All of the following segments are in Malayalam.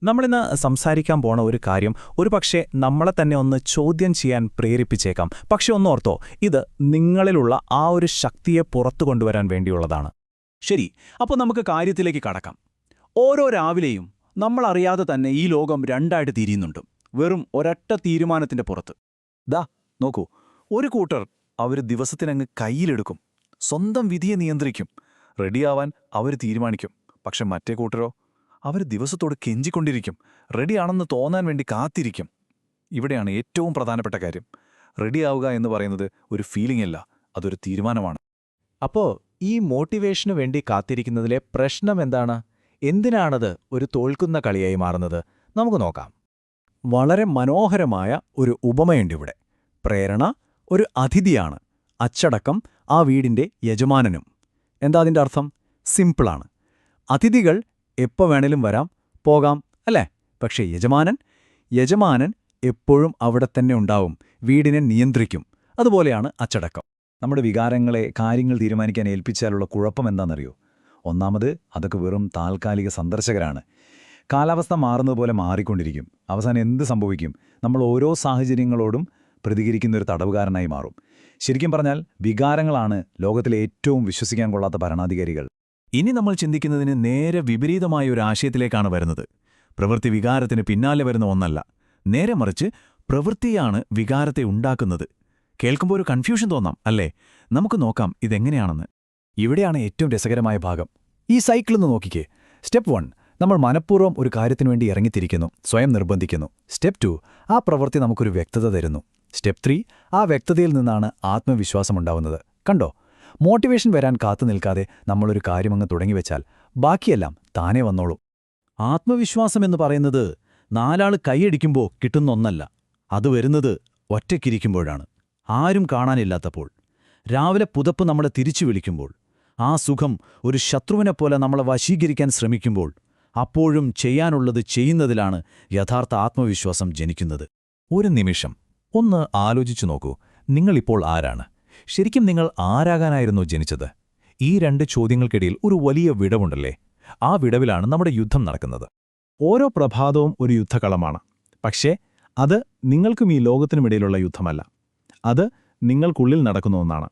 നമ്മളിന്ന് സംസാരിക്കാൻ പോണ ഒരു കാര്യം ഒരുപക്ഷെ നമ്മളെ തന്നെ ഒന്ന് ചോദ്യം ചെയ്യാൻ പ്രേരിപ്പിച്ചേക്കാം. പക്ഷെ ഒന്നോർത്തോ, ഇത് നിങ്ങളിലുള്ള ആ ഒരു ശക്തിയെ പുറത്തു കൊണ്ടുവരാൻ വേണ്ടിയുള്ളതാണ്. ശരി, അപ്പോൾ നമുക്ക് കാര്യത്തിലേക്ക് കടക്കാം. ഓരോ രാവിലെയും നമ്മളറിയാതെ തന്നെ ഈ ലോകം രണ്ടായിട്ട് തിരിയുന്നുണ്ട്, വെറും ഒരൊറ്റ തീരുമാനത്തിന്റെ പുറത്ത്. ദാ നോക്കൂ, ഒരു കൂട്ടർ അവർ ദിവസത്തിനങ്ങ് കയ്യിലെടുക്കും, സ്വന്തം വിധിയെ നിയന്ത്രിക്കും, റെഡിയാവാൻ അവർ തീരുമാനിക്കും. പക്ഷെ മറ്റേ കൂട്ടരോ, അവർ ദിവസത്തോട് കെഞ്ചിക്കൊണ്ടിരിക്കും, റെഡിയാണെന്ന് തോന്നാൻ വേണ്ടി കാത്തിരിക്കും. ഇവിടെയാണ് ഏറ്റവും പ്രധാനപ്പെട്ട കാര്യം. റെഡിയാവുക എന്ന് പറയുന്നത് ഒരു ഫീലിംഗ് അല്ല, അതൊരു തീരുമാനമാണ്. അപ്പോൾ ഈ മോട്ടിവേഷനു വേണ്ടി കാത്തിരിക്കുന്നതിലെ പ്രശ്നം എന്താണ്? എന്തിനാണത് ഒരു തോൽക്കുന്ന കളിയായി മാറുന്നത്? നമുക്ക് നോക്കാം. വളരെ മനോഹരമായ ഒരു ഉപമയുണ്ടിവിടെ. പ്രേരണ ഒരു അതിഥിയാണ്, അച്ചടക്കം ആ വീടിന്റെ യജമാനനും. എന്താ അതിൻ്റെ അർത്ഥം? സിമ്പിളാണ്. അതിഥികൾ എപ്പോൾ വേണേലും വരാം, പോകാം, അല്ലേ? പക്ഷേ യജമാനൻ എപ്പോഴും അവിടെ തന്നെ ഉണ്ടാവും, വീടിനെ നിയന്ത്രിക്കും. അതുപോലെയാണ് അച്ചടക്കം. നമ്മുടെ വികാരങ്ങളെ, കാര്യങ്ങൾ തീരുമാനിക്കാൻ ഏൽപ്പിച്ചാലുള്ള കുഴപ്പം എന്താണെന്നറിയോ? ഒന്നാമത്, അതൊക്കെ വെറും താൽക്കാലിക സന്ദർശകരാണ്. കാലാവസ്ഥ മാറുന്നതുപോലെ മാറിക്കൊണ്ടിരിക്കും. അവസാനം എന്ത് സംഭവിക്കും? നമ്മൾ ഓരോ സാഹചര്യങ്ങളോടും പ്രതികരിക്കുന്ന ഒരു തടവുകാരനായി മാറും. ശരിക്കും പറഞ്ഞാൽ വികാരങ്ങളാണ് ലോകത്തിലെ ഏറ്റവും വിശ്വസിക്കാൻ കൊള്ളാത്ത ഭരണാധികാരികൾ. ഇനി നമ്മൾ ചിന്തിക്കുന്നതിന് നേരെ വിപരീതമായ ഒരു ആശയത്തിലേക്കാണ് വരുന്നത്. പ്രവൃത്തി വികാരത്തിന് പിന്നാലെ വരുന്ന ഒന്നല്ല, നേരെ മറിച്ച് പ്രവൃത്തിയാണ് വികാരത്തെ ഉണ്ടാക്കുന്നത്. കേൾക്കുമ്പോൾ ഒരു കൺഫ്യൂഷൻ തോന്നാം, അല്ലേ? നമുക്ക് നോക്കാം ഇതെങ്ങനെയാണെന്ന്. ഇവിടെയാണ് ഏറ്റവും രസകരമായ ഭാഗം. ഈ സൈക്കിളൊന്ന് നോക്കിക്കേ. സ്റ്റെപ്പ് 1, നമ്മൾ മനഃപൂർവ്വം ഒരു കാര്യത്തിനു വേണ്ടി ഇറങ്ങിത്തിരിക്കുന്നു, സ്വയം നിർബന്ധിക്കുന്നു. സ്റ്റെപ്പ് 2, ആ പ്രവൃത്തി നമുക്കൊരു വ്യക്തത തരുന്നു. സ്റ്റെപ്പ് 3, ആ വ്യക്തതയിൽ നിന്നാണ് ആത്മവിശ്വാസമുണ്ടാവുന്നത്. കണ്ടോ? മോട്ടിവേഷൻ വരാൻ കാത്തു നിൽക്കാതെ നമ്മളൊരു കാര്യമങ്ങ് തുടങ്ങിവെച്ചാൽ ബാക്കിയെല്ലാം താനേ വന്നോളൂ. ആത്മവിശ്വാസമെന്ന് പറയുന്നത് 4 ആൾ കൈയടിക്കുമ്പോൾ കിട്ടുന്ന ഒന്നല്ല. അത് വരുന്നത് ഒറ്റയ്ക്കിരിക്കുമ്പോഴാണ്, ആരും കാണാനില്ലാത്തപ്പോൾ. രാവിലെ പുതപ്പ് നമ്മളെ തിരിച്ചു വിളിക്കുമ്പോൾ, ആ സുഖം ഒരു ശത്രുവിനെപ്പോലെ നമ്മളെ വശീകരിക്കാൻ ശ്രമിക്കുമ്പോൾ, അപ്പോഴും ചെയ്യാനുള്ളത് ചെയ്യുന്നതിലാണ് യഥാർത്ഥ ആത്മവിശ്വാസം ജനിക്കുന്നത്. ഒരു നിമിഷം ഒന്ന് ആലോചിച്ചു നോക്കൂ. നിങ്ങളിപ്പോൾ ആരാണ്? ശരിക്കും നിങ്ങൾ ആരാകാനായിരുന്നു ജനിച്ചത്? ഈ 2 ചോദ്യങ്ങൾക്കിടയിൽ ഒരു വലിയ വിടവുണ്ടല്ലേ? ആ വിടവിലാണ് നമ്മുടെ യുദ്ധം നടക്കുന്നത്. ഓരോ പ്രഭാതവും ഒരു യുദ്ധകളമാണ്. പക്ഷേ അത് നിങ്ങൾക്കും ഈ ലോകത്തിനുമിടയിലുള്ള യുദ്ധമല്ല. അത് നിങ്ങൾക്കുള്ളിൽ നടക്കുന്ന ഒന്നാണ്.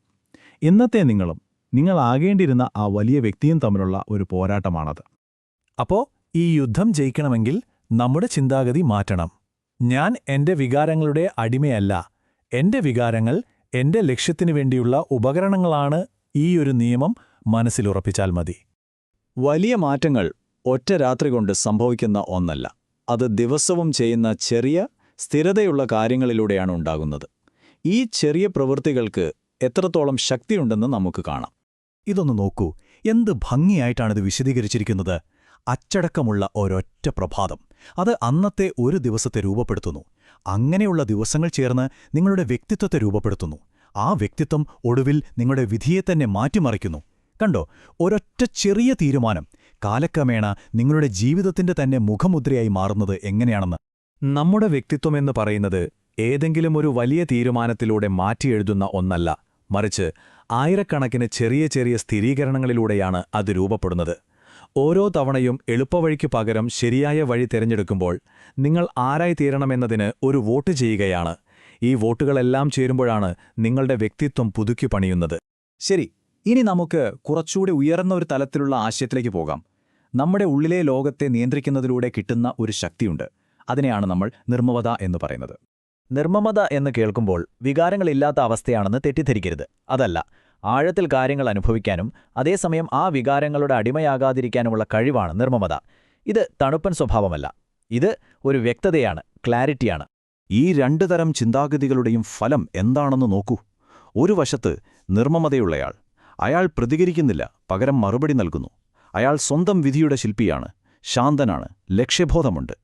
ഇന്നത്തെ നിങ്ങളും നിങ്ങളാകേണ്ടിയിരുന്ന ആ വലിയ വ്യക്തിയും തമ്മിലുള്ള ഒരു പോരാട്ടമാണത്. അപ്പോൾ ഈ യുദ്ധം ജയിക്കണമെങ്കിൽ നമ്മുടെ ചിന്താഗതി മാറ്റണം. ഞാൻ എന്റെ വികാരങ്ങളുടെ അടിമയല്ല, എന്റെ വികാരങ്ങൾ എന്റെ ലക്ഷ്യത്തിനു വേണ്ടിയുള്ള ഉപകരണങ്ങളാണ്. ഈ ഒരു നിയമം മനസ്സിലുറപ്പിച്ചാൽ മതി. വലിയ മാറ്റങ്ങൾ ഒറ്റ രാത്രി കൊണ്ട് സംഭവിക്കുന്ന ഒന്നല്ല. അത് ദിവസവും ചെയ്യുന്ന ചെറിയ, സ്ഥിരതയുള്ള കാര്യങ്ങളിലൂടെയാണ് ഉണ്ടാകുന്നത്. ഈ ചെറിയ പ്രവൃത്തികൾക്ക് എത്രത്തോളം ശക്തിയുണ്ടെന്ന് നമുക്ക് കാണാം. ഇതൊന്ന് നോക്കൂ, എന്ത് ഭംഗിയായിട്ടാണിത് വിശദീകരിച്ചിരിക്കുന്നത്. അച്ചടക്കമുള്ള ഒരൊറ്റ പ്രഭാതം, അത് അന്നത്തെ ഒരു ദിവസത്തെ രൂപപ്പെടുത്തുന്നു. അങ്ങനെയുള്ള ദിവസങ്ങൾ ചേർന്ന് നിങ്ങളുടെ വ്യക്തിത്വത്തെ രൂപപ്പെടുത്തുന്നു. ആ വ്യക്തിത്വം ഒടുവിൽ നിങ്ങളുടെ വിധിയെ തന്നെ മാറ്റിമറിക്കുന്നു. കണ്ടോ, ഒരൊറ്റ ചെറിയ തീരുമാനം കാലക്രമേണ നിങ്ങളുടെ ജീവിതത്തിന്റെ തന്നെ മുഖമുദ്രയായി മാറുന്നത് എങ്ങനെയാണെന്ന്. നമ്മുടെ വ്യക്തിത്വമെന്ന് പറയുന്നത് ഏതെങ്കിലും ഒരു വലിയ തീരുമാനത്തിലൂടെ മാറ്റിയെഴുതുന്ന ഒന്നല്ല, മറിച്ച് ആയിരക്കണക്കിന് ചെറിയ ചെറിയ സ്ഥിരീകരണങ്ങളിലൂടെയാണ് അത് രൂപപ്പെടുന്നത്. ഓരോ തവണയും എളുപ്പവഴിക്കു പകരം ശരിയായ വഴി തിരഞ്ഞെടുക്കുമ്പോൾ നിങ്ങൾ ആരായി തീരണമെന്നതിന് ഒരു വോട്ട് ചെയ്യുകയാണ്. ഈ വോട്ടുകളെല്ലാം ചേരുമ്പോഴാണ് നിങ്ങളുടെ വ്യക്തിത്വം പുതുക്കി പണിയുന്നത്. ശരി, ഇനി നമുക്ക് കുറച്ചുകൂടി ഉയർന്ന ഒരു തലത്തിലുള്ള ആശയത്തിലേക്ക് പോകാം. നമ്മുടെ ഉള്ളിലെ ലോകത്തെ നിയന്ത്രിക്കുന്നതിലൂടെ കിട്ടുന്ന ഒരു ശക്തിയുണ്ട്. അതിനെയാണ് നമ്മൾ നിർമ്മമത എന്ന് പറയുന്നത്. നിർമ്മമത എന്ന് കേൾക്കുമ്പോൾ വികാരങ്ങളില്ലാത്ത അവസ്ഥയാണെന്ന് തെറ്റിദ്ധരിക്കരുത്. അതല്ല, ആഴത്തിൽ കാര്യങ്ങൾ അനുഭവിക്കാനും അതേസമയം ആ വികാരങ്ങളുടെ അടിമയാകാതിരിക്കാനുമുള്ള കഴിവാണ് നിർമ്മമത. ഇത് തണുപ്പൻ സ്വഭാവമല്ല, ഇത് ഒരു വ്യക്തതയാണ്, ക്ലാരിറ്റിയാണ്. ഈ 2 തരം ചിന്താഗതികളുടെയും ഫലം എന്താണെന്ന് നോക്കൂ. ഒരു വശത്ത് നിർമ്മമതയുള്ളയാൾ, അയാൾ പ്രതികരിക്കുന്നില്ല, പകരം മറുപടി നൽകുന്നു. അയാൾ സ്വന്തം വിധിയുടെ ശില്പിയാണ്, ശാന്തനാണ്, ലക്ഷ്യബോധമുണ്ട്.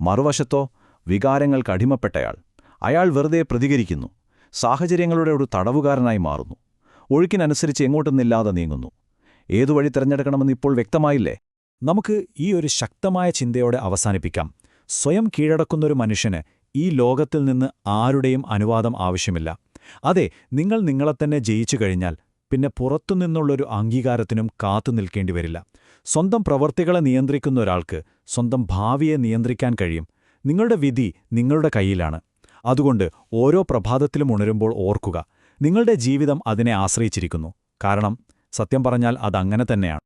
മറുവശത്തോ വികാരങ്ങൾക്ക് അടിമപ്പെട്ടയാൾ, അയാൾ വെറുതെ പ്രതികരിക്കുന്നു, സാഹചര്യങ്ങളുടെ ഒരു തടവുകാരനായി മാറുന്നു, ഒഴുക്കിനനുസരിച്ച് എങ്ങോട്ടൊന്നില്ലാതെ നീങ്ങുന്നു. ഏതു വഴി തിരഞ്ഞെടുക്കണമെന്ന് ഇപ്പോൾ വ്യക്തമായില്ലേ? നമുക്ക് ഈ ഒരു ശക്തമായ ചിന്തയോടെ അവസാനിപ്പിക്കാം. സ്വയം കീഴടക്കുന്നൊരു മനുഷ്യന് ഈ ലോകത്തിൽ നിന്ന് ആരുടെയും അനുവാദം ആവശ്യമില്ല. അതെ, നിങ്ങൾ നിങ്ങളെത്തന്നെ ജയിച്ചു കഴിഞ്ഞാൽ പിന്നെ പുറത്തുനിന്നുള്ളൊരു അംഗീകാരത്തിനും കാത്തു നിൽക്കേണ്ടി വരില്ല. സ്വന്തം പ്രവൃത്തികളെ നിയന്ത്രിക്കുന്ന ഒരാൾക്ക് സ്വന്തം ഭാവിയെ നിയന്ത്രിക്കാൻ കഴിയും. നിങ്ങളുടെ വിധി നിങ്ങളുടെ കയ്യിലാണ്. അതുകൊണ്ട് ഓരോ പ്രഭാതത്തിലും ഉണരുമ്പോൾ ഓർക്കുക, നിങ്ങളുടെ ജീവിതം അതിനെ ആശ്രയിച്ചിരിക്കുന്നു. കാരണം സത്യം പറഞ്ഞാൽ അതങ്ങനെ തന്നെയാണ്.